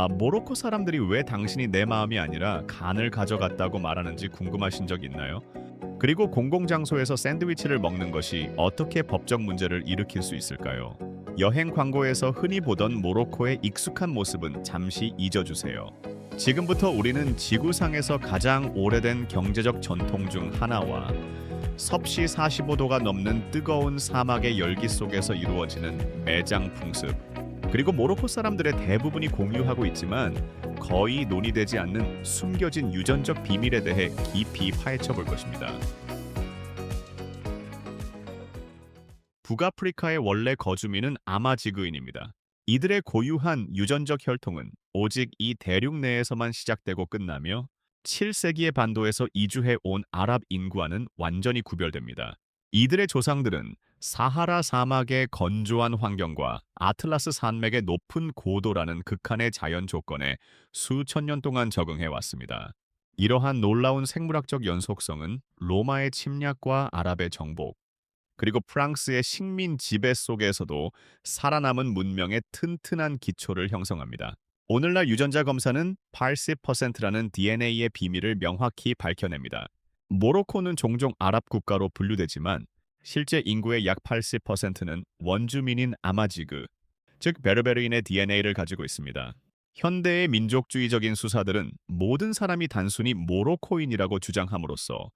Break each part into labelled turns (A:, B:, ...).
A: 모로코 사람들이 왜 당신이 내 마음이 아니라 간을 가져갔다고 말하는지 궁금하신 적 있나요? 그리고 공공장소에서 샌드위치를 먹는 것이 어떻게 법적 문제를 일으킬 수 있을까요? 여행 광고에서 흔히 보던 모로코의 익숙한 모습은 잠시 잊어주세요. 지금부터 우리는 지구상에서 가장 오래된 경제적 전통 중 하나와 섭씨 45도가 넘는 뜨거운 사막의 열기 속에서 이루어지는 매장 풍습, 그리고 모로코 사람들의 대부분이 공유하고 있지만 거의 논의되지 않는 숨겨진 유전적 비밀에 대해 깊이 파헤쳐 볼 것입니다. 북아프리카의 원래 거주민은 아마지그인입니다. 이들의 고유한 유전적 혈통은 오직 이 대륙 내에서만 시작되고 끝나며 7세기의 반도에서 이주해 온 아랍 인구와는 완전히 구별됩니다. 이들의 조상들은 사하라 사막의 건조한 환경과 아틀라스 산맥의 높은 고도라는 극한의 자연 조건에 수천 년 동안 적응해 왔습니다. 이러한 놀라운 생물학적 연속성은 로마의 침략과 아랍의 정복, 그리고 프랑스의 식민 지배 속에서도 살아남은 문명의 튼튼한 기초를 형성합니다. 오늘날 유전자 검사는 80%라는 DNA의 비밀을 명확히 밝혀냅니다. 모로코는 종종 아랍 국가로 분류되지만 실제 인구의 약 80%는 원주민인 아마지그, 즉 베르베르인의 DNA를 가지고 있습니다. 현대의 민족주의적인 수사들은 모든 사람이 단순히 모로코인이라고 주장함으로써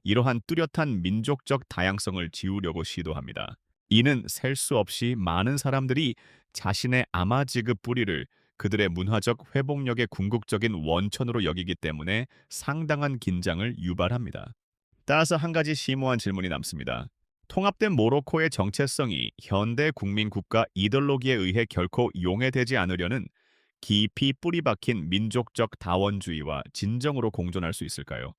A: 이러한 뚜렷한 민족적 다양성을 지우려고 시도합니다. 이는 셀 수 없이 많은 사람들이 자신의 아마지그 뿌리를 그들의 문화적 회복력의 궁극적인 원천으로 여기기 때문에 상당한 긴장을 유발합니다. 따라서 한 가지 심오한 질문이 남습니다. 통합된 모로코의 정체성이 현대 국민 국가 이데올로기에 의해 결코 용해되지 않으려는 깊이 뿌리 박힌 민족적 다원주의와 진정으로 공존할 수 있을까요?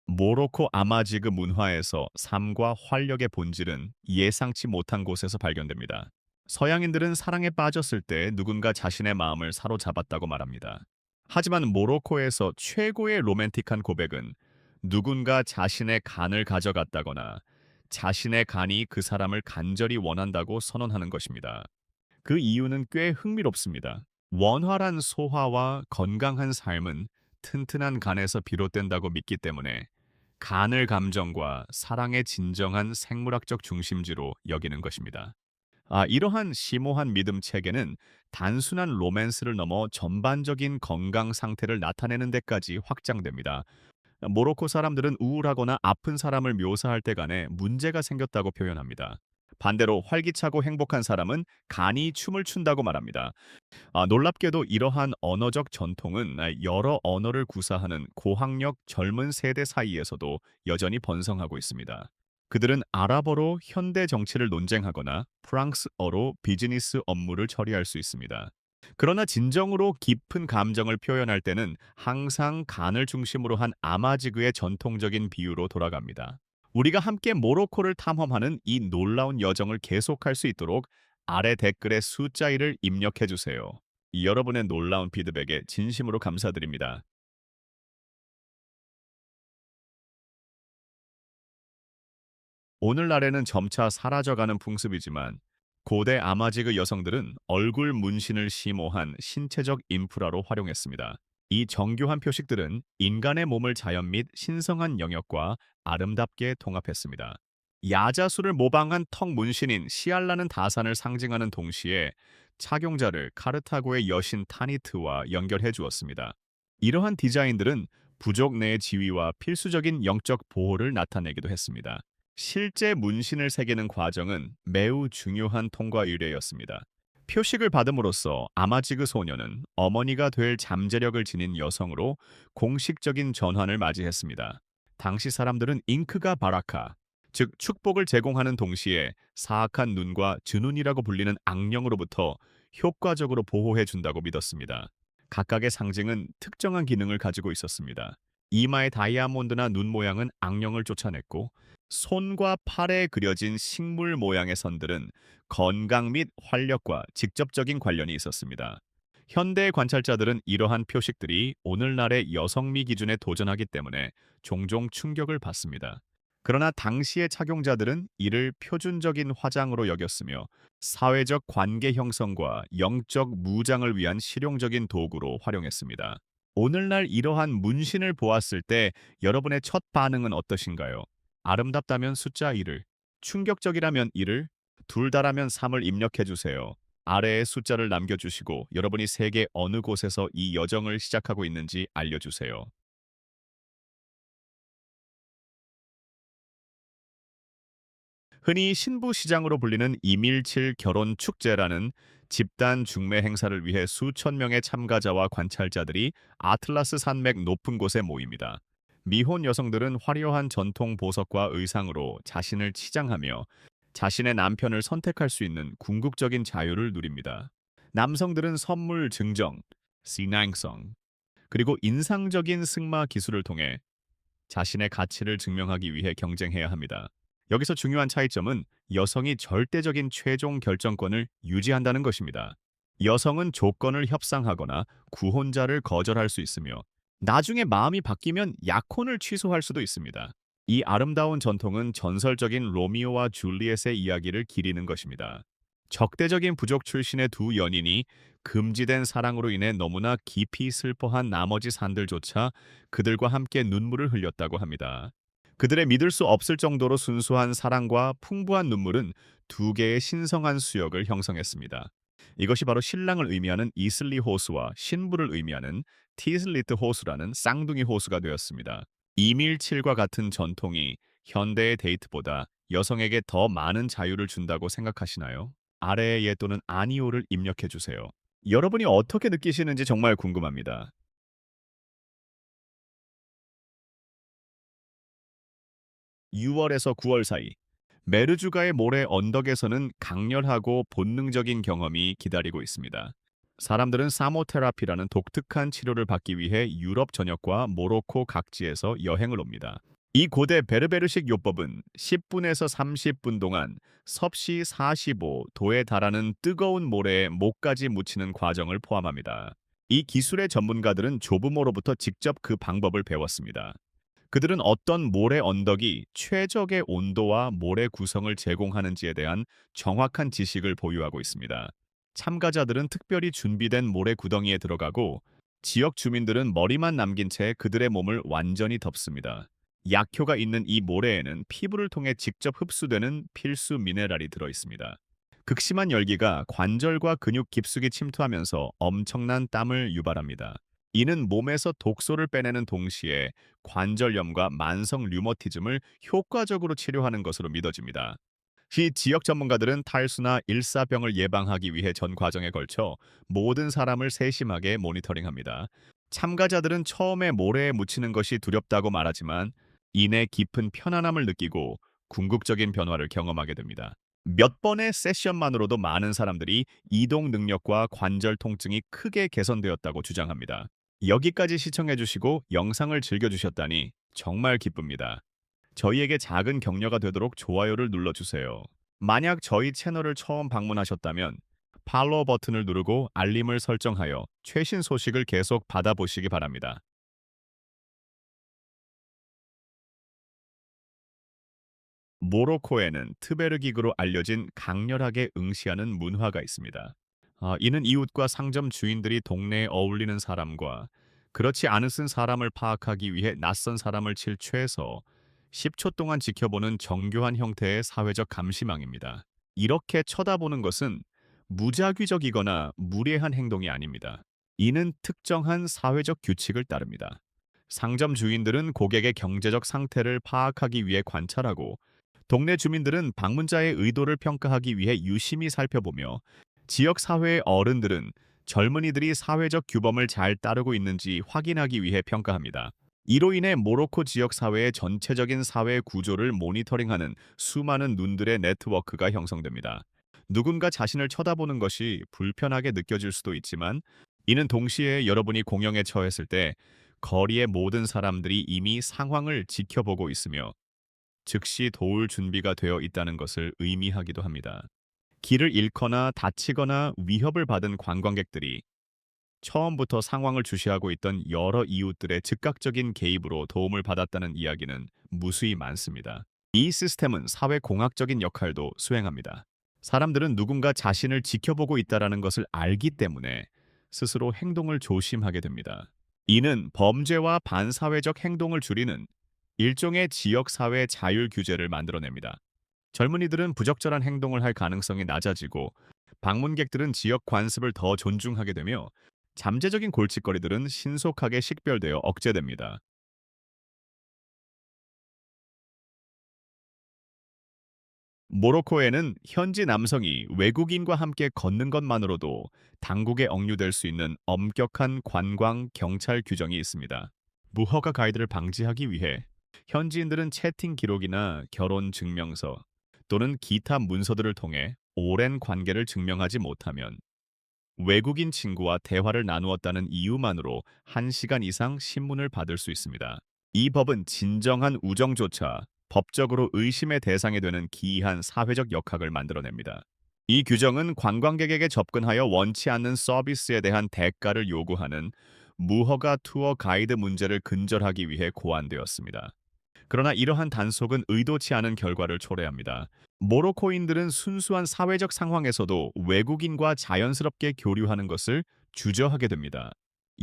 A: 모로코 아마지그 문화에서 삶과 활력의 본질은 예상치 못한 곳에서 발견됩니다. 서양인들은 사랑에 빠졌을 때 누군가 자신의 마음을 사로잡았다고 말합니다. 하지만 모로코에서 최고의 로맨틱한 고백은 누군가 자신의 간을 가져갔다거나 자신의 간이 그 사람을 간절히 원한다고 선언하는 것입니다. 그 이유는 꽤 흥미롭습니다. 원활한 소화와 건강한 삶은 튼튼한 간에서 비롯된다고 믿기 때문에 간을 감정과 사랑의 진정한 생물학적 중심지로 여기는 것입니다. 이러한 심오한 믿음 체계는 단순한 로맨스를 넘어 전반적인 건강 상태를 나타내는 데까지 확장됩니다. 모로코 사람들은 우울하거나 아픈 사람을 묘사할 때 간에 문제가 생겼다고 표현합니다. 반대로 활기차고 행복한 사람은 간이 춤을 춘다고 말합니다. 놀랍게도 이러한 언어적 전통은 여러 언어를 구사하는 고학력 젊은 세대 사이에서도 여전히 번성하고 있습니다. 그들은 아랍어로 현대 정치를 논쟁하거나 프랑스어로 비즈니스 업무를 처리할 수 있습니다. 그러나 진정으로 깊은 감정을 표현할 때는 항상 간을 중심으로 한 아마지그의 전통적인 비유로 돌아갑니다. 우리가 함께 모로코를 탐험하는 이 놀라운 여정을 계속할 수 있도록 아래 댓글에 숫자 1을 입력해 주세요. 여러분의 놀라운 피드백에 진심으로 감사드립니다. 오늘날에는 점차 사라져가는 풍습이지만 고대 아마지그 여성들은 얼굴 문신을 심오한 신체적 인프라로 활용했습니다. 이 정교한 표식들은 인간의 몸을 자연 및 신성한 영역과 아름답게 통합했습니다. 야자수를 모방한 턱 문신인 시알라는 다산을 상징하는 동시에 착용자를 카르타고의 여신 타니트와 연결해 주었습니다. 이러한 디자인들은 부족 내의 지위와 필수적인 영적 보호를 나타내기도 했습니다. 실제 문신을 새기는 과정은 매우 중요한 통과 의례였습니다. 표식을 받음으로써 아마지그 소녀는 어머니가 될 잠재력을 지닌 여성으로 공식적인 전환을 맞이했습니다. 당시 사람들은 잉크가 바라카, 즉 축복을 제공하는 동시에 사악한 눈과 주눈이라고 불리는 악령으로부터 효과적으로 보호해 준다고 믿었습니다. 각각의 상징은 특정한 기능을 가지고 있었습니다. 이마의 다이아몬드나 눈 모양은 악령을 쫓아냈고, 손과 팔에 그려진 식물 모양의 선들은 건강 및 활력과 직접적인 관련이 있었습니다. 현대 관찰자들은 이러한 표식들이 오늘날의 여성미 기준에 도전하기 때문에 종종 충격을 받습니다. 그러나 당시의 착용자들은 이를 표준적인 화장으로 여겼으며 사회적 관계 형성과 영적 무장을 위한 실용적인 도구로 활용했습니다. 오늘날 이러한 문신을 보았을 때 여러분의 첫 반응은 어떠신가요? 아름답다면 숫자 1을, 충격적이라면 1을, 둘 다라면 3을 입력해 주세요. 아래에 숫자를 남겨주시고 여러분이 세계 어느 곳에서 이 여정을 시작하고 있는지 알려주세요. 흔히 신부시장으로 불리는 2밀칠 결혼 축제라는 집단 중매 행사를 위해 수천 명의 참가자와 관찰자들이 아틀라스 산맥 높은 곳에 모입니다. 미혼 여성들은 화려한 전통 보석과 의상으로 자신을 치장하며 자신의 남편을 선택할 수 있는 궁극적인 자유를 누립니다. 남성들은 선물 증정, 시낭성, 그리고 인상적인 승마 기술을 통해 자신의 가치를 증명하기 위해 경쟁해야 합니다. 여기서 중요한 차이점은 여성이 절대적인 최종 결정권을 유지한다는 것입니다. 여성은 조건을 협상하거나 구혼자를 거절할 수 있으며 나중에 마음이 바뀌면 약혼을 취소할 수도 있습니다. 이 아름다운 전통은 전설적인 로미오와 줄리엣의 이야기를 기리는 것입니다. 적대적인 부족 출신의 두 연인이 금지된 사랑으로 인해 너무나 깊이 슬퍼한 나머지 산들조차 그들과 함께 눈물을 흘렸다고 합니다. 그들의 믿을 수 없을 정도로 순수한 사랑과 풍부한 눈물은 두 개의 신성한 수역을 형성했습니다. 이것이 바로 신랑을 의미하는 이슬리 호수와 신부를 의미하는 티슬리트 호수라는 쌍둥이 호수가 되었습니다. 이밀칠과 같은 전통이 현대의 데이트보다 여성에게 더 많은 자유를 준다고 생각하시나요? 아래의 예 또는 아니오를 입력해 주세요. 여러분이 어떻게 느끼시는지 정말 궁금합니다. 6월에서 9월 사이 메르주가의 모래 언덕에서는 강렬하고 본능적인 경험이 기다리고 있습니다. 사람들은 사모테라피라는 독특한 치료를 받기 위해 유럽 전역과 모로코 각지에서 여행을 옵니다. 이 고대 베르베르식 요법은 10분에서 30분 동안 섭씨 45도에 달하는 뜨거운 모래에 목까지 묻히는 과정을 포함합니다. 이 기술의 전문가들은 조부모로부터 직접 그 방법을 배웠습니다. 그들은 어떤 모래 언덕이 최적의 온도와 모래 구성을 제공하는지에 대한 정확한 지식을 보유하고 있습니다. 참가자들은 특별히 준비된 모래 구덩이에 들어가고 지역 주민들은 머리만 남긴 채 그들의 몸을 완전히 덮습니다. 약효가 있는 이 모래에는 피부를 통해 직접 흡수되는 필수 미네랄이 들어 있습니다. 극심한 열기가 관절과 근육 깊숙이 침투하면서 엄청난 땀을 유발합니다. 이는 몸에서 독소를 빼내는 동시에 관절염과 만성 류머티즘을 효과적으로 치료하는 것으로 믿어집니다. 이 지역 전문가들은 탈수나 일사병을 예방하기 위해 전 과정에 걸쳐 모든 사람을 세심하게 모니터링합니다. 참가자들은 처음에 모래에 묻히는 것이 두렵다고 말하지만 이내 깊은 편안함을 느끼고 궁극적인 변화를 경험하게 됩니다. 몇 번의 세션만으로도 많은 사람들이 이동 능력과 관절 통증이 크게 개선되었다고 주장합니다. 여기까지 시청해주시고 영상을 즐겨주셨다니 정말 기쁩니다. 저희에게 작은 격려가 되도록 좋아요를 눌러주세요. 만약 저희 채널을 처음 방문하셨다면 팔로우 버튼을 누르고 알림을 설정하여 최신 소식을 계속 받아보시기 바랍니다. 모로코에는 트베르기그로 알려진 강렬하게 응시하는 문화가 있습니다. 이는 이웃과 상점 주인들이 동네에 어울리는 사람과 그렇지 않으신 사람을 파악하기 위해 낯선 사람을 칠취해서 10초 동안 지켜보는 정교한 형태의 사회적 감시망입니다. 이렇게 쳐다보는 것은 무작위적이거나 무례한 행동이 아닙니다. 이는 특정한 사회적 규칙을 따릅니다. 상점 주인들은 고객의 경제적 상태를 파악하기 위해 관찰하고 동네 주민들은 방문자의 의도를 평가하기 위해 유심히 살펴보며 지역 사회의 어른들은 젊은이들이 사회적 규범을 잘 따르고 있는지 확인하기 위해 평가합니다. 이로 인해 모로코 지역 사회의 전체적인 사회 구조를 모니터링하는 수많은 눈들의 네트워크가 형성됩니다. 누군가 자신을 쳐다보는 것이 불편하게 느껴질 수도 있지만 이는 동시에 여러분이 공영에 처했을 때 거리의 모든 사람들이 이미 상황을 지켜보고 있으며 즉시 도울 준비가 되어 있다는 것을 의미하기도 합니다. 길을 잃거나 다치거나 위협을 받은 관광객들이 처음부터 상황을 주시하고 있던 여러 이웃들의 즉각적인 개입으로 도움을 받았다는 이야기는 무수히 많습니다. 이 시스템은 사회공학적인 역할도 수행합니다. 사람들은 누군가 자신을 지켜보고 있다는 것을 알기 때문에 스스로 행동을 조심하게 됩니다. 이는 범죄와 반사회적 행동을 줄이는 일종의 지역사회 자율 규제를 만들어냅니다. 젊은이들은 부적절한 행동을 할 가능성이 낮아지고 방문객들은 지역 관습을 더 존중하게 되며 잠재적인 골칫거리들은 신속하게 식별되어 억제됩니다. 모로코에는 현지 남성이 외국인과 함께 걷는 것만으로도 당국에 억류될 수 있는 엄격한 관광 경찰 규정이 있습니다. 무허가 가이드를 방지하기 위해 현지인들은 채팅 기록이나 결혼 증명서 또는 기타 문서들을 통해 오랜 관계를 증명하지 못하면 외국인 친구와 대화를 나누었다는 이유만으로 1시간 이상 신문을 받을 수 있습니다. 이 법은 진정한 우정조차 법적으로 의심의 대상이 되는 기이한 사회적 역학을 만들어냅니다. 이 규정은 관광객에게 접근하여 원치 않는 서비스에 대한 대가를 요구하는 무허가 투어 가이드 문제를 근절하기 위해 고안되었습니다. 그러나 이러한 단속은 의도치 않은 결과를 초래합니다. 모로코인들은 순수한 사회적 상황에서도 외국인과 자연스럽게 교류하는 것을 주저하게 됩니다.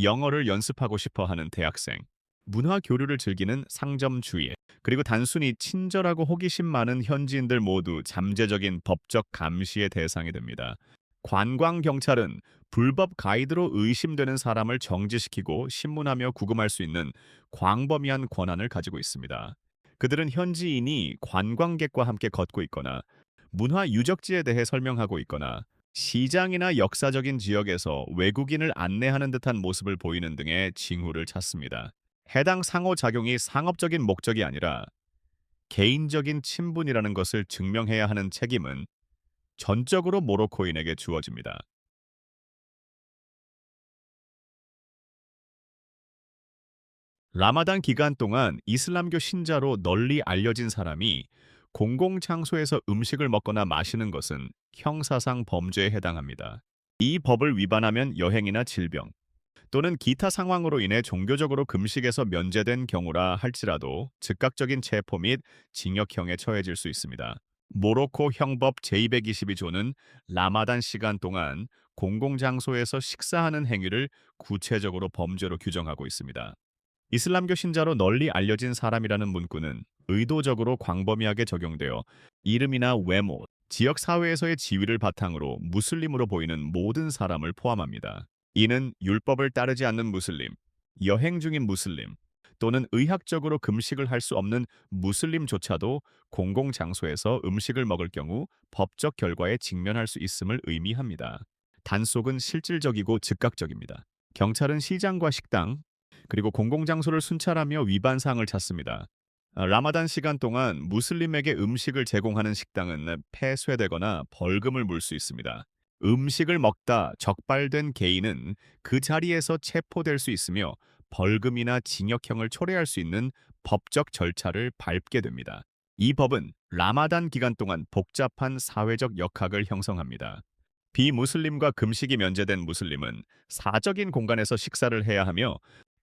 A: 영어를 연습하고 싶어 하는 대학생, 문화 교류를 즐기는 상점 주인, 그리고 단순히 친절하고 호기심 많은 현지인들 모두 잠재적인 법적 감시의 대상이 됩니다. 관광 경찰은 불법 가이드로 의심되는 사람을 정지시키고 신문하며 구금할 수 있는 광범위한 권한을 가지고 있습니다. 그들은 현지인이 관광객과 함께 걷고 있거나 문화 유적지에 대해 설명하고 있거나 시장이나 역사적인 지역에서 외국인을 안내하는 듯한 모습을 보이는 등의 징후를 찾습니다. 해당 상호작용이 상업적인 목적이 아니라 개인적인 친분이라는 것을 증명해야 하는 책임은 전적으로 모로코인에게 주어집니다. 라마단 기간 동안 이슬람교 신자로 널리 알려진 사람이 공공장소에서 음식을 먹거나 마시는 것은 형사상 범죄에 해당합니다. 이 법을 위반하면 여행이나 질병 또는 기타 상황으로 인해 종교적으로 금식에서 면제된 경우라 할지라도 즉각적인 체포 및 징역형에 처해질 수 있습니다. 모로코 형법 제222조는 라마단 시간 동안 공공장소에서 식사하는 행위를 구체적으로 범죄로 규정하고 있습니다. 이슬람교 신자로 널리 알려진 사람이라는 문구는 의도적으로 광범위하게 적용되어 이름이나 외모, 지역 사회에서의 지위를 바탕으로 무슬림으로 보이는 모든 사람을 포함합니다. 이는 율법을 따르지 않는 무슬림, 여행 중인 무슬림, 또는 의학적으로 금식을 할 수 없는 무슬림조차도 공공장소에서 음식을 먹을 경우 법적 결과에 직면할 수 있음을 의미합니다. 단속은 실질적이고 즉각적입니다. 경찰은 시장과 식당, 그리고 공공장소를 순찰하며 위반 사항을 찾습니다. 라마단 시간 동안 무슬림에게 음식을 제공하는 식당은 폐쇄되거나 벌금을 물 수 있습니다. 음식을 먹다 적발된 개인은 그 자리에서 체포될 수 있으며 벌금이나 징역형을 초래할 수 있는 법적 절차를 밟게 됩니다. 이 법은 라마단 기간 동안 복잡한 사회적 역학을 형성합니다. 비무슬림과 금식이 면제된 무슬림은 사적인 공간에서 식사를 해야 하며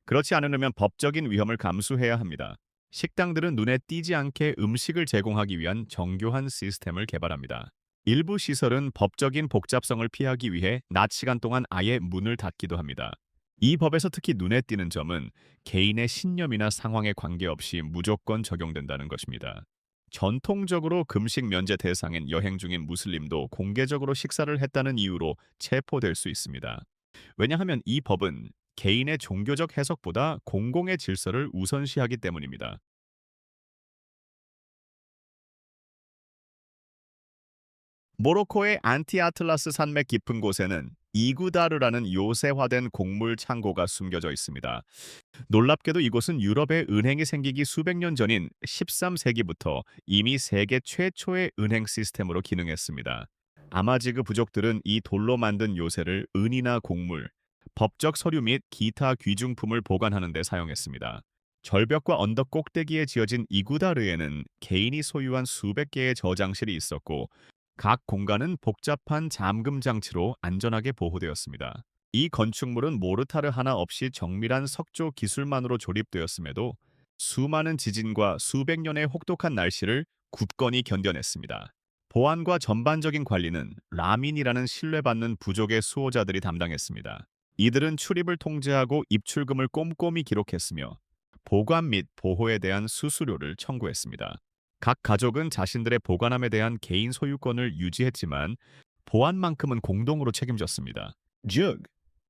A: 그렇지 않으려면 법적인 위험을 감수해야 합니다. 식당들은 눈에 띄지 않게 음식을 제공하기 위한 정교한 시스템을 개발합니다. 일부 시설은 법적인 복잡성을 피하기 위해 낮 시간 동안 아예 문을 닫기도 합니다. 이 법에서 특히 눈에 띄는 점은 개인의 신념이나 상황에 관계없이 무조건 적용된다는 것입니다. 전통적으로 금식 면제 대상인 여행 중인 무슬림도 공개적으로 식사를 했다는 이유로 체포될 수 있습니다. 왜냐하면 이 법은 개인의 종교적 해석보다 공공의 질서를 우선시하기 때문입니다. 모로코의 안티아틀라스 산맥 깊은 곳에는 이구다르라는 요새화된 곡물 창고가 숨겨져 있습니다. 놀랍게도 이곳은 유럽의 은행이 생기기 수백 년 전인 13세기부터 이미 세계 최초의 은행 시스템으로 기능했습니다. 아마지그 부족들은 이 돌로 만든 요새를 은이나 곡물, 법적 서류 및 기타 귀중품을 보관하는 데 사용했습니다. 절벽과 언덕 꼭대기에 지어진 이구다르에는 개인이 소유한 수백 개의 저장실이 있었고 각 공간은 복잡한 잠금 장치로 안전하게 보호되었습니다. 이 건축물은 모르타르 하나 없이 정밀한 석조 기술만으로 조립되었음에도 수많은 지진과 수백 년의 혹독한 날씨를 굳건히 견뎌냈습니다. 보안과 전반적인 관리는 라민이라는 신뢰받는 부족의 수호자들이 담당했습니다. 이들은 출입을 통제하고 입출금을 꼼꼼히 기록했으며 보관 및 보호에 대한 수수료를 청구했습니다. 각 가족은 자신들의 보관함에 대한 개인 소유권을 유지했지만 보안만큼은 공동으로 책임졌습니다. 즉,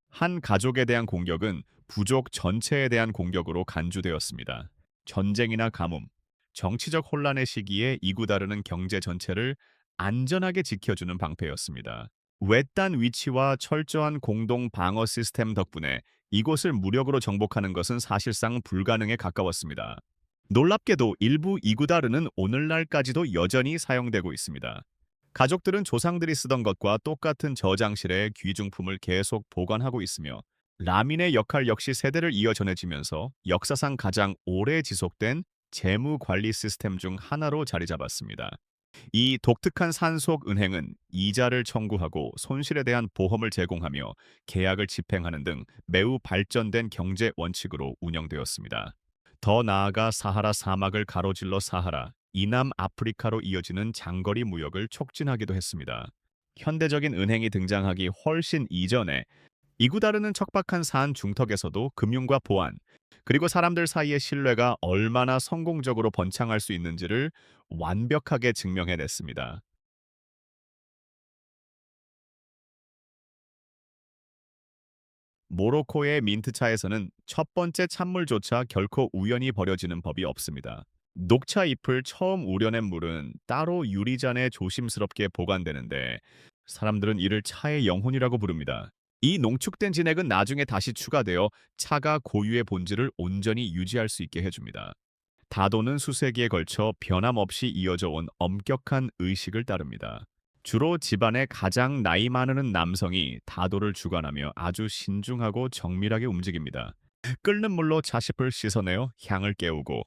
A: 한 가족에 대한 공격은 부족 전체에 대한 공격으로 간주되었습니다. 전쟁이나 가뭄, 정치적 혼란의 시기에 이구다르는 경제 전체를 안전하게 지켜주는 방패였습니다. 외딴 위치와 철저한 공동 방어 시스템 덕분에 이곳을 무력으로 정복하는 것은 사실상 불가능에 가까웠습니다. 놀랍게도 일부 이구다르는 오늘날까지도 여전히 사용되고 있습니다. 가족들은 조상들이 쓰던 것과 똑같은 저장실에 귀중품을 계속 보관하고 있으며 라민의 역할 역시 세대를 이어 전해지면서 역사상 가장 오래 지속된 재무 관리 시스템 중 하나로 자리 잡았습니다. 이 독특한 산속 은행은 이자를 청구하고 손실에 대한 보험을 제공하며 계약을 집행하는 등 매우 발전된 경제 원칙으로 운영되었습니다. 더 나아가 사하라 사막을 가로질러 사하라, 이남 아프리카로 이어지는 장거리 무역을 촉진하기도 했습니다. 현대적인 은행이 등장하기 훨씬 이전에 이구다르는 척박한 산 중턱에서도 금융과 보안, 그리고 사람들 사이의 신뢰가 얼마나 성공적으로 번창할 수 있는지를 완벽하게 증명해냈습니다. 모로코의 민트차에서는 첫 번째 찬물조차 결코 우연히 버려지는 법이 없습니다. 녹차 잎을 처음 우려낸 물은 따로 유리잔에 조심스럽게 보관되는데 사람들은 이를 차의 영혼이라고 부릅니다. 이 농축된 진액은 나중에 다시 추가되어 차가 고유의 본질을 온전히 유지할 수 있게 해줍니다. 다도는 수세기에 걸쳐 변함없이 이어져 온 엄격한 의식을 따릅니다. 주로 집안의 가장 나이 많은 남성이 다도를 주관하며 아주 신중하고 정밀하게 움직입니다. 끓는 물로 차십을 씻어내어 향을 깨우고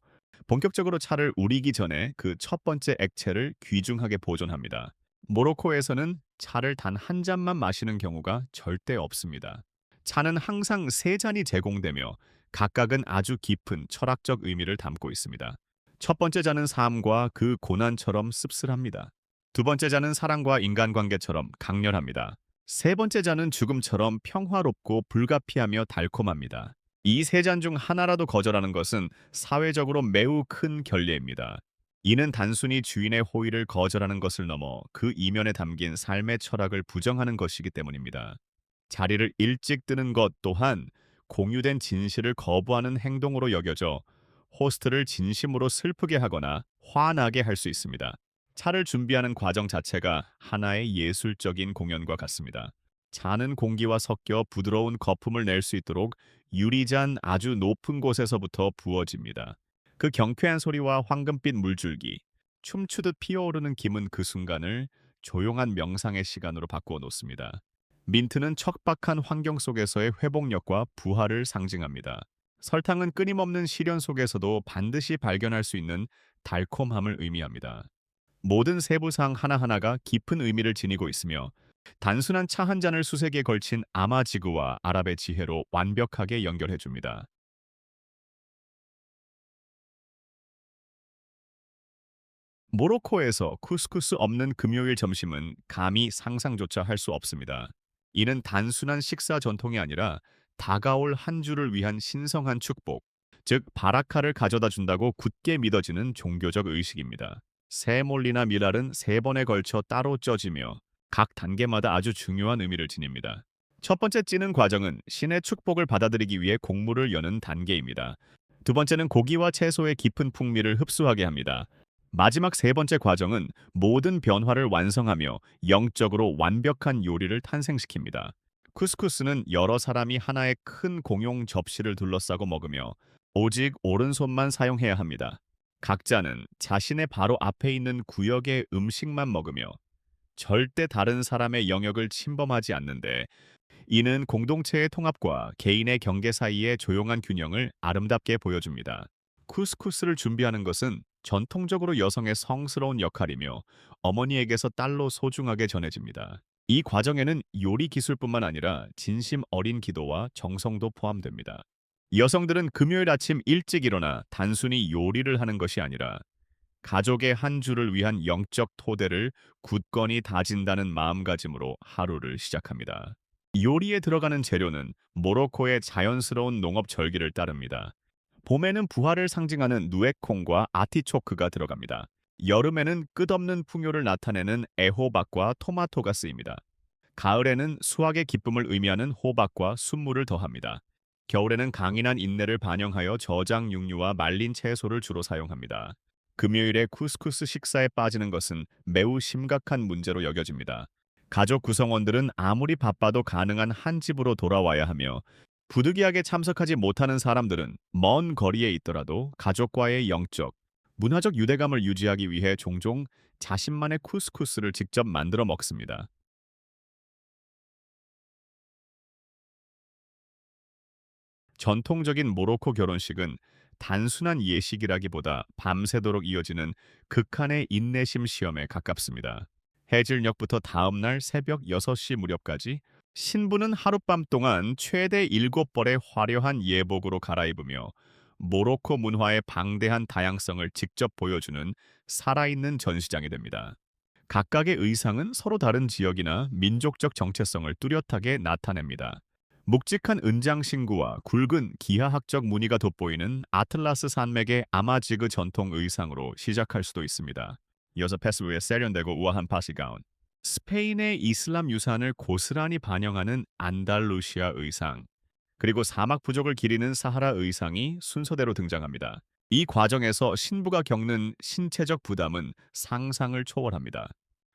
A: 본격적으로 차를 우리기 전에 그 첫 번째 액체를 귀중하게 보존합니다. 모로코에서는 차를 단 한 잔만 마시는 경우가 절대 없습니다. 차는 항상 세 잔이 제공되며 각각은 아주 깊은 철학적 의미를 담고 있습니다. 첫 번째 잔은 삶과 그 고난처럼 씁쓸합니다. 두 번째 잔은 사랑과 인간관계처럼 강렬합니다. 세 번째 잔은 죽음처럼 평화롭고 불가피하며 달콤합니다. 이 세 잔 중 하나라도 거절하는 것은 사회적으로 매우 큰 결례입니다. 이는 단순히 주인의 호의를 거절하는 것을 넘어 그 이면에 담긴 삶의 철학을 부정하는 것이기 때문입니다. 자리를 일찍 뜨는 것 또한 공유된 진실을 거부하는 행동으로 여겨져 호스트를 진심으로 슬프게 하거나 화나게 할 수 있습니다. 차를 준비하는 과정 자체가 하나의 예술적인 공연과 같습니다. 차는 공기와 섞여 부드러운 거품을 낼 수 있도록 유리잔 아주 높은 곳에서부터 부어집니다. 그 경쾌한 소리와 황금빛 물줄기, 춤추듯 피어오르는 김은 그 순간을 조용한 명상의 시간으로 바꾸어 놓습니다. 민트는 척박한 환경 속에서의 회복력과 부활을 상징합니다. 설탕은 끊임없는 시련 속에서도 반드시 발견할 수 있는 달콤함을 의미합니다. 모든 세부사항 하나하나가 깊은 의미를 지니고 있으며 단순한 차 한 잔을 수세기에 걸친 아마지그와 아랍의 지혜로 완벽하게 연결해줍니다. 모로코에서 쿠스쿠스 없는 금요일 점심은 감히 상상조차 할 수 없습니다. 이는 단순한 식사 전통이 아니라 다가올 한 주를 위한 신성한 축복, 즉 바라카를 가져다 준다고 굳게 믿어지는 종교적 의식입니다. 세몰리나 미랄은 세 번에 걸쳐 따로 쪄지며 각 단계마다 아주 중요한 의미를 지닙니다. 첫 번째 찌는 과정은 신의 축복을 받아들이기 위해 곡물을 여는 단계입니다. 두 번째는 고기와 채소의 깊은 풍미를 흡수하게 합니다. 마지막 세 번째 과정은 모든 변화를 완성하며 영적으로 완벽한 요리를 탄생시킵니다. 쿠스쿠스는 여러 사람이 하나의 큰 공용 접시를 둘러싸고 먹으며 오직 오른손만 사용해야 합니다. 각자는 자신의 바로 앞에 있는 구역의 음식만 먹으며 절대 다른 사람의 영역을 침범하지 않는데 이는 공동체의 통합과 개인의 경계 사이의 조용한 균형을 아름답게 보여줍니다. 쿠스쿠스를 준비하는 것은 전통적으로 여성의 성스러운 역할이며 어머니에게서 딸로 소중하게 전해집니다. 이 과정에는 요리 기술뿐만 아니라 진심 어린 기도와 정성도 포함됩니다. 여성들은 금요일 아침 일찍 일어나 단순히 요리를 하는 것이 아니라 가족의 한 주를 위한 영적 토대를 굳건히 다진다는 마음가짐으로 하루를 시작합니다. 요리에 들어가는 재료는 모로코의 자연스러운 농업 절기를 따릅니다. 봄에는 부활을 상징하는 누에콩과 아티초크가 들어갑니다. 여름에는 끝없는 풍요를 나타내는 애호박과 토마토가 쓰입니다. 가을에는 수확의 기쁨을 의미하는 호박과 순무를 더합니다. 겨울에는 강인한 인내를 반영하여 저장 육류와 말린 채소를 주로 사용합니다. 금요일에 쿠스쿠스 식사에 빠지는 것은 매우 심각한 문제로 여겨집니다. 가족 구성원들은 아무리 바빠도 가능한 한 집으로 돌아와야 하며 부득이하게 참석하지 못하는 사람들은 먼 거리에 있더라도 가족과의 영적, 문화적 유대감을 유지하기 위해 종종 자신만의 쿠스쿠스를 직접 만들어 먹습니다. 전통적인 모로코 결혼식은 단순한 예식이라기보다 밤새도록 이어지는 극한의 인내심 시험에 가깝습니다. 해질녘부터 다음날 새벽 6시 무렵까지 신부는 하룻밤 동안 최대 7벌의 화려한 예복으로 갈아입으며 모로코 문화의 방대한 다양성을 직접 보여주는 살아있는 전시장이 됩니다. 각각의 의상은 서로 다른 지역이나 민족적 정체성을 뚜렷하게 나타냅니다. 묵직한 은장 신구와 굵은 기하학적 무늬가 돋보이는 아틀라스 산맥의 아마지그 전통 의상으로 시작할 수도 있습니다. 이어서 패스 위에 세련되고 우아한 파시가운, 스페인의 이슬람 유산을 고스란히 반영하는 안달루시아 의상, 그리고 사막 부족을 기리는 사하라 의상이 순서대로 등장합니다. 이 과정에서 신부가 겪는 신체적 부담은 상상을 초월합니다.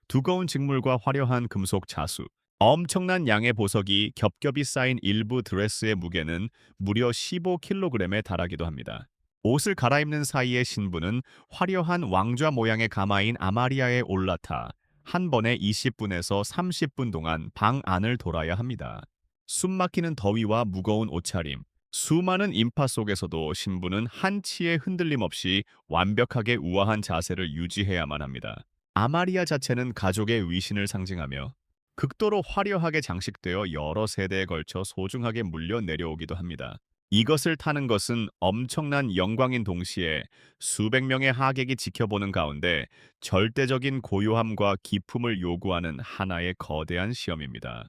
A: 두꺼운 직물과 화려한 금속 자수, 엄청난 양의 보석이 겹겹이 쌓인 일부 드레스의 무게는 무려 15kg에 달하기도 합니다. 옷을 갈아입는 사이에 신부는 화려한 왕좌 모양의 가마인 아마리아에 올라타 한 번에 20분에서 30분 동안 방 안을 돌아야 합니다. 숨막히는 더위와 무거운 옷차림, 수많은 인파 속에서도 신부는 한치의 흔들림 없이 완벽하게 우아한 자세를 유지해야만 합니다. 아마리아 자체는 가족의 위신을 상징하며 극도로 화려하게 장식되어 여러 세대에 걸쳐 소중하게 물려 내려오기도 합니다. 이것을 타는 것은 엄청난 영광인 동시에 수백 명의 하객이 지켜보는 가운데 절대적인 고요함과 기품을 요구하는 하나의 거대한 시험입니다.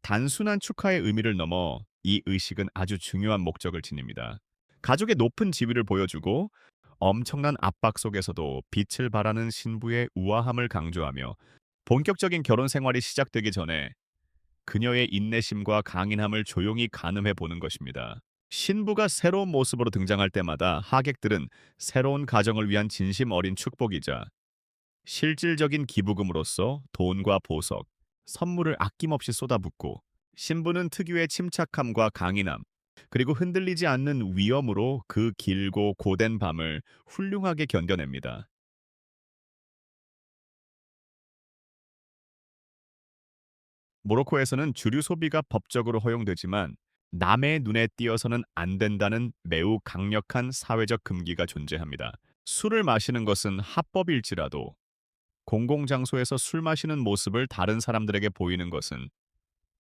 A: 단순한 축하의 의미를 넘어 이 의식은 아주 중요한 목적을 지닙니다. 가족의 높은 지위를 보여주고 엄청난 압박 속에서도 빛을 발하는 신부의 우아함을 강조하며 본격적인 결혼 생활이 시작되기 전에 그녀의 인내심과 강인함을 조용히 가늠해 보는 것입니다. 신부가 새로운 모습으로 등장할 때마다 하객들은 새로운 가정을 위한 진심 어린 축복이자 실질적인 기부금으로서 돈과 보석, 선물을 아낌없이 쏟아붓고 신부는 특유의 침착함과 강인함, 그리고 흔들리지 않는 위엄으로 그 길고 고된 밤을 훌륭하게 견뎌냅니다. 모로코에서는 주류 소비가 법적으로 허용되지만 남의 눈에 띄어서는 안 된다는 매우 강력한 사회적 금기가 존재합니다. 술을 마시는 것은 합법일지라도 공공장소에서 술 마시는 모습을 다른 사람들에게 보이는 것은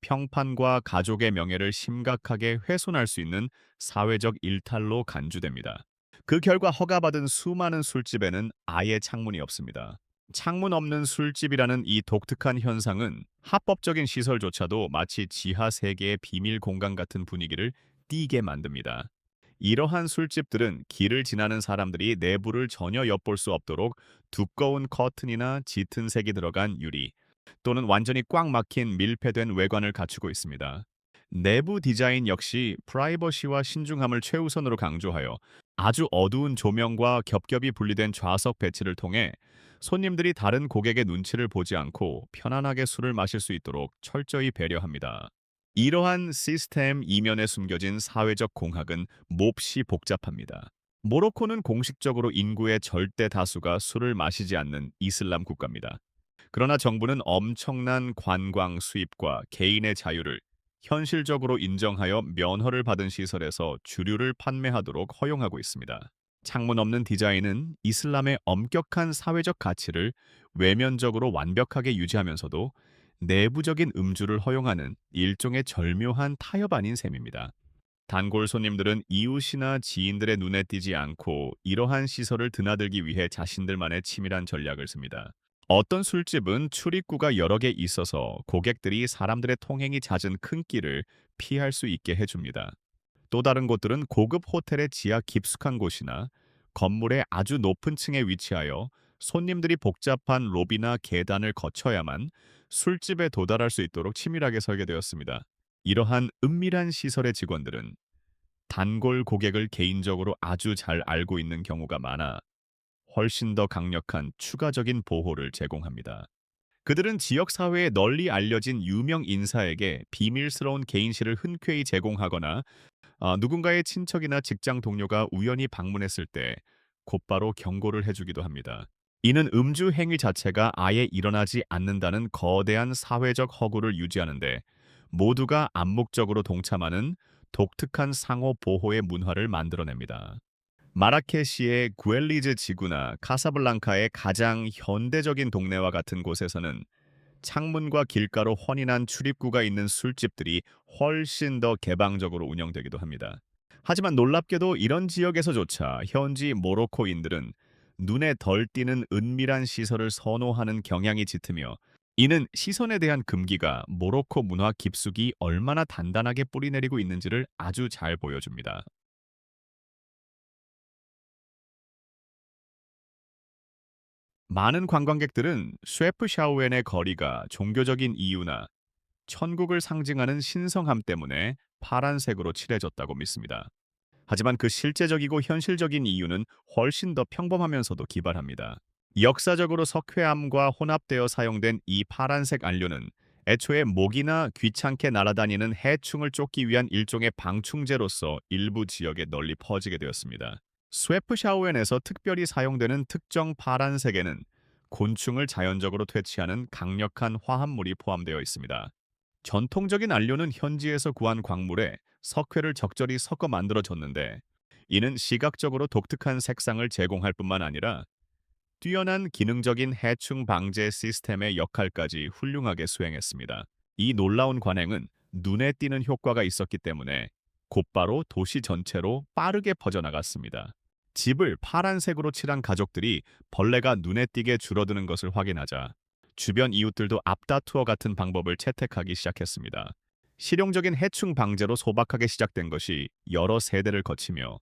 A: 평판과 가족의 명예를 심각하게 훼손할 수 있는 사회적 일탈로 간주됩니다. 그 결과 허가받은 수많은 술집에는 아예 창문이 없습니다. 창문 없는 술집이라는 이 독특한 현상은 합법적인 시설조차도 마치 지하 세계의 비밀 공간 같은 분위기를 띠게 만듭니다. 이러한 술집들은 길을 지나는 사람들이 내부를 전혀 엿볼 수 없도록 두꺼운 커튼이나 짙은 색이 들어간 유리 또는 완전히 꽉 막힌 밀폐된 외관을 갖추고 있습니다. 내부 디자인 역시 프라이버시와 신중함을 최우선으로 강조하여 아주 어두운 조명과 겹겹이 분리된 좌석 배치를 통해 손님들이 다른 고객의 눈치를 보지 않고 편안하게 술을 마실 수 있도록 철저히 배려합니다. 이러한 시스템 이면에 숨겨진 사회적 공학은 몹시 복잡합니다. 모로코는 공식적으로 인구의 절대 다수가 술을 마시지 않는 이슬람 국가입니다. 그러나 정부는 엄청난 관광 수입과 개인의 자유를 현실적으로 인정하여 면허를 받은 시설에서 주류를 판매하도록 허용하고 있습니다. 창문 없는 디자인은 이슬람의 엄격한 사회적 가치를 외면적으로 완벽하게 유지하면서도 내부적인 음주를 허용하는 일종의 절묘한 타협 아닌 셈입니다. 단골 손님들은 이웃이나 지인들의 눈에 띄지 않고 이러한 시설을 드나들기 위해 자신들만의 치밀한 전략을 씁니다. 어떤 술집은 출입구가 여러 개 있어서 고객들이 사람들의 통행이 잦은 큰 길을 피할 수 있게 해줍니다. 또 다른 곳들은 고급 호텔의 지하 깊숙한 곳이나 건물의 아주 높은 층에 위치하여 손님들이 복잡한 로비나 계단을 거쳐야만 술집에 도달할 수 있도록 치밀하게 설계되었습니다. 이러한 은밀한 시설의 직원들은 단골 고객을 개인적으로 아주 잘 알고 있는 경우가 많아 훨씬 더 강력한 추가적인 보호를 제공합니다. 그들은 지역 사회에 널리 알려진 유명 인사에게 비밀스러운 개인실을 흔쾌히 제공하거나 누군가의 친척이나 직장 동료가 우연히 방문했을 때 곧바로 경고를 해주기도 합니다. 이는 음주 행위 자체가 아예 일어나지 않는다는 거대한 사회적 허구를 유지하는데 모두가 암묵적으로 동참하는 독특한 상호 보호의 문화를 만들어냅니다. 마라케시의 구엘리즈 지구나 카사블랑카의 가장 현대적인 동네와 같은 곳에서는 창문과 길가로 훤히 출입구가 있는 술집들이 훨씬 더 개방적으로 운영되기도 합니다. 하지만 놀랍게도 이런 지역에서조차 현지 모로코인들은 눈에 덜 띄는 은밀한 시설을 선호하는 경향이 짙으며 이는 시선에 대한 금기가 모로코 문화 깊숙이 얼마나 단단하게 뿌리내리고 있는지를 아주 잘 보여줍니다. 많은 관광객들은 쉐프샤우엔의 거리가 종교적인 이유나 천국을 상징하는 신성함 때문에 파란색으로 칠해졌다고 믿습니다. 하지만 그 실제적이고 현실적인 이유는 훨씬 더 평범하면서도 기발합니다. 역사적으로 석회암과 혼합되어 사용된 이 파란색 안료는 애초에 모기나 귀찮게 날아다니는 해충을 쫓기 위한 일종의 방충제로서 일부 지역에 널리 퍼지게 되었습니다. 스웨프샤우엔에서 특별히 사용되는 특정 파란색에는 곤충을 자연적으로 퇴치하는 강력한 화합물이 포함되어 있습니다. 전통적인 안료는 현지에서 구한 광물에 석회를 적절히 섞어 만들어졌는데 이는 시각적으로 독특한 색상을 제공할 뿐만 아니라 뛰어난 기능적인 해충 방제 시스템의 역할까지 훌륭하게 수행했습니다. 이 놀라운 관행은 눈에 띄는 효과가 있었기 때문에 곧바로 도시 전체로 빠르게 퍼져나갔습니다. 집을 파란색으로 칠한 가족들이 벌레가 눈에 띄게 줄어드는 것을 확인하자 주변 이웃들도 앞다투어 같은 방법을 채택하기 시작했습니다. 실용적인 해충 방제로 소박하게 시작된 것이 여러 세대를 거치며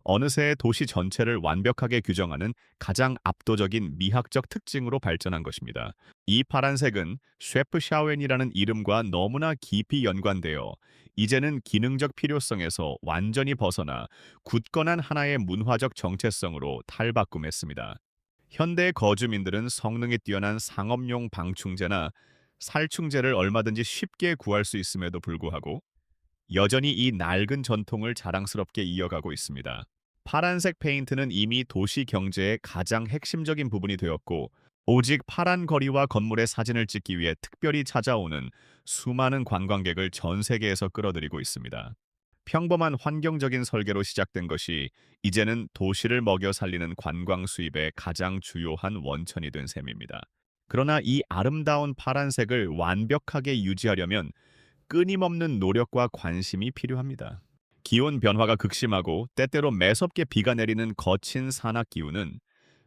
A: 어느새 도시 전체를 완벽하게 규정하는 가장 압도적인 미학적 특징으로 발전한 것입니다. 이 파란색은 쉐프샤웬이라는 이름과 너무나 깊이 연관되어 이제는 기능적 필요성에서 완전히 벗어나 굳건한 하나의 문화적 정체성으로 탈바꿈했습니다. 현대 거주민들은 성능이 뛰어난 상업용 방충제나 살충제를 얼마든지 쉽게 구할 수 있음에도 불구하고 여전히 이 낡은 전통을 자랑스럽게 이어가고 있습니다. 파란색 페인트는 이미 도시 경제의 가장 핵심적인 부분이 되었고, 오직 파란 거리와 건물의 사진을 찍기 위해 특별히 찾아오는 수많은 관광객을 전 세계에서 끌어들이고 있습니다. 평범한 환경적인 설계로 시작된 것이 이제는 도시를 먹여 살리는 관광 수입의 가장 주요한 원천이 된 셈입니다. 그러나 이 아름다운 파란색을 완벽하게 유지하려면 끊임없는 노력과 관심이 필요합니다. 기온 변화가 극심하고 때때로 매섭게 비가 내리는 거친 산악 기후는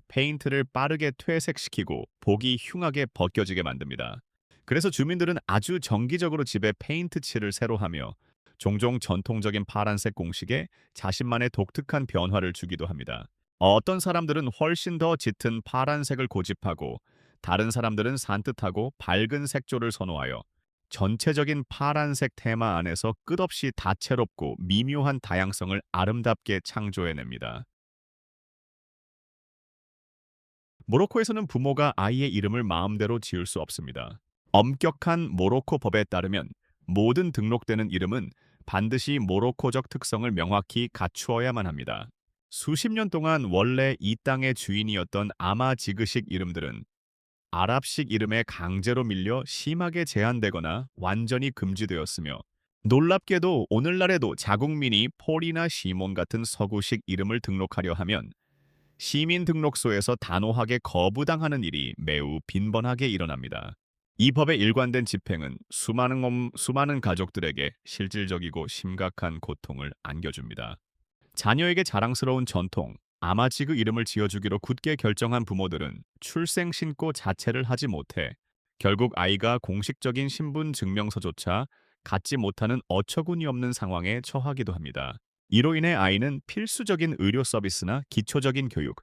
A: 페인트를 빠르게 퇴색시키고 보기 흉하게 벗겨지게 만듭니다. 그래서 주민들은 아주 정기적으로 집에 페인트 칠을 새로 하며 종종 전통적인 파란색 공식에 자신만의 독특한 변화를 주기도 합니다. 어떤 사람들은 훨씬 더 짙은 파란색을 고집하고 다른 사람들은 산뜻하고 밝은 색조를 선호하여 전체적인 파란색 테마 안에서 끝없이 다채롭고 미묘한 다양성을 아름답게 창조해냅니다. 모로코에서는 부모가 아이의 이름을 마음대로 지을 수 없습니다. 엄격한 모로코 법에 따르면 모든 등록되는 이름은 반드시 모로코적 특성을 명확히 갖추어야만 합니다. 수십 년 동안 원래 이 땅의 주인이었던 아마지그식 이름들은 아랍식 이름에 강제로 밀려 심하게 제한되거나 완전히 금지되었으며 놀랍게도 오늘날에도 자국민이 폴이나 시몬 같은 서구식 이름을 등록하려 하면 시민 등록소에서 단호하게 거부당하는 일이 매우 빈번하게 일어납니다. 이 법의 일관된 집행은 수많은 가족들에게 실질적이고 심각한 고통을 안겨줍니다. 자녀에게 자랑스러운 전통, 아마지그 이름을 지어주기로 굳게 결정한 부모들은 출생 신고 자체를 하지 못해 결국 아이가 공식적인 신분 증명서조차 갖지 못하는 어처구니 없는 상황에 처하기도 합니다. 이로 인해 아이는 필수적인 의료 서비스나 기초적인 교육,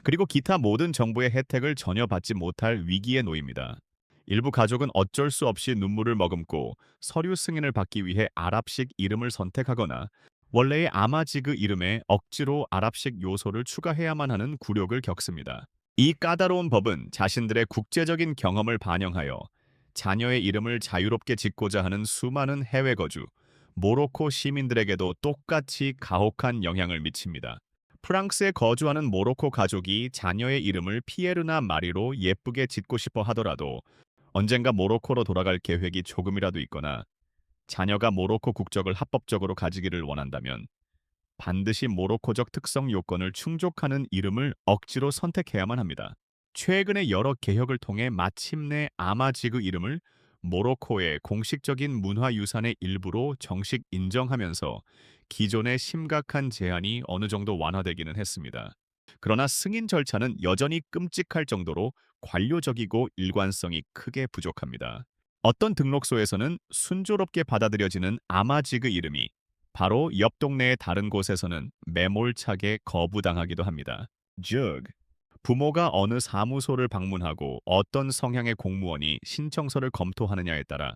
A: 그리고 기타 모든 정부의 혜택을 전혀 받지 못할 위기에 놓입니다. 일부 가족은 어쩔 수 없이 눈물을 머금고 서류 승인을 받기 위해 아랍식 이름을 선택하거나 원래의 아마지그 이름에 억지로 아랍식 요소를 추가해야만 하는 굴욕을 겪습니다. 이 까다로운 법은 자신들의 국제적인 경험을 반영하여 자녀의 이름을 자유롭게 짓고자 하는 수많은 해외 거주, 모로코 시민들에게도 똑같이 가혹한 영향을 미칩니다. 프랑스에 거주하는 모로코 가족이 자녀의 이름을 피에르나 마리로 예쁘게 짓고 싶어 하더라도 언젠가 모로코로 돌아갈 계획이 조금이라도 있거나 자녀가 모로코 국적을 합법적으로 가지기를 원한다면 반드시 모로코적 특성 요건을 충족하는 이름을 억지로 선택해야만 합니다. 최근의 여러 개혁을 통해 마침내 아마지그 이름을 모로코의 공식적인 문화유산의 일부로 정식 인정하면서 기존의 심각한 제한이 어느 정도 완화되기는 했습니다. 그러나 승인 절차는 여전히 끔찍할 정도로 관료적이고 일관성이 크게 부족합니다. 어떤 등록소에서는 순조롭게 받아들여지는 아마지그 이름이 바로 옆 동네의 다른 곳에서는 매몰차게 거부당하기도 합니다. 즉, 부모가 어느 사무소를 방문하고 어떤 성향의 공무원이 신청서를 검토하느냐에 따라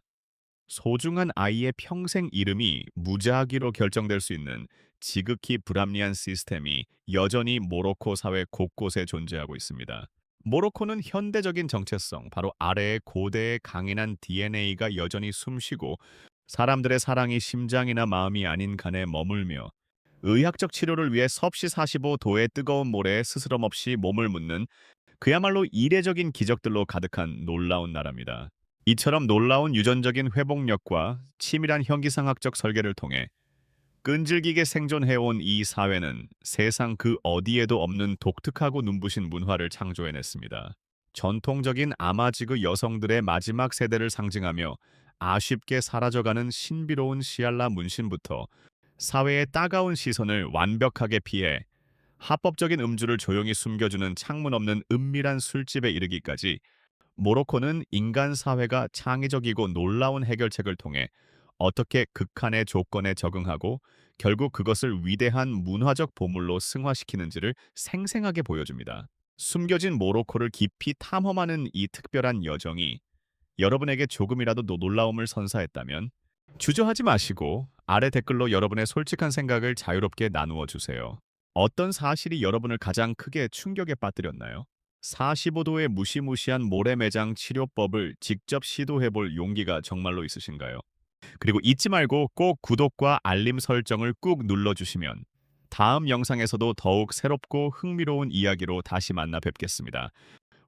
A: 소중한 아이의 평생 이름이 무작위로 결정될 수 있는 지극히 불합리한 시스템이 여전히 모로코 사회 곳곳에 존재하고 있습니다. 모로코는 현대적인 정체성, 바로 아래의 고대의 강인한 DNA가 여전히 숨쉬고 사람들의 사랑이 심장이나 마음이 아닌 간에 머물며 의학적 치료를 위해 섭씨 45도의 뜨거운 모래에 스스럼 없이 몸을 묻는 그야말로 이례적인 기적들로 가득한 놀라운 나라입니다. 이처럼 놀라운 유전적인 회복력과 치밀한 형기상학적 설계를 통해 끈질기게 생존해온 이 사회는 세상 그 어디에도 없는 독특하고 눈부신 문화를 창조해냈습니다. 전통적인 아마지그 여성들의 마지막 세대를 상징하며 아쉽게 사라져가는 신비로운 시알라 문신부터 사회의 따가운 시선을 완벽하게 피해 합법적인 음주를 조용히 숨겨주는 창문 없는 은밀한 술집에 이르기까지 모로코는 인간 사회가 창의적이고 놀라운 해결책을 통해 어떻게 극한의 조건에 적응하고 결국 그것을 위대한 문화적 보물로 승화시키는지를 생생하게 보여줍니다. 숨겨진 모로코를 깊이 탐험하는 이 특별한 여정이 여러분에게 조금이라도 놀라움을 선사했다면 주저하지 마시고 아래 댓글로 여러분의 솔직한 생각을 자유롭게 나누어 주세요. 어떤 사실이 여러분을 가장 크게 충격에 빠뜨렸나요? 45도의 무시무시한 모래매장 치료법을 직접 시도해볼 용기가 정말로 있으신가요? 그리고 잊지 말고 꼭 구독과 알림 설정을 꾹 눌러주시면 다음 영상에서도 더욱 새롭고 흥미로운 이야기로 다시 만나 뵙겠습니다.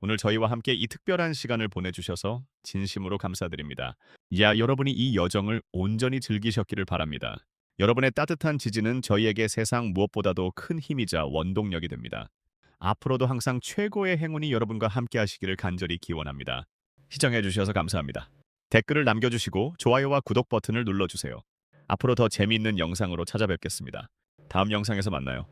A: 오늘 저희와 함께 이 특별한 시간을 보내주셔서 진심으로 감사드립니다. 여러분이 이 여정을 온전히 즐기셨기를 바랍니다. 여러분의 따뜻한 지지는 저희에게 세상 무엇보다도 큰 힘이자 원동력이 됩니다. 앞으로도 항상 최고의 행운이 여러분과 함께 하시기를 간절히 기원합니다. 시청해주셔서 감사합니다. 댓글을 남겨주시고 좋아요와 구독 버튼을 눌러주세요. 앞으로 더 재미있는 영상으로 찾아뵙겠습니다. 다음 영상에서 만나요.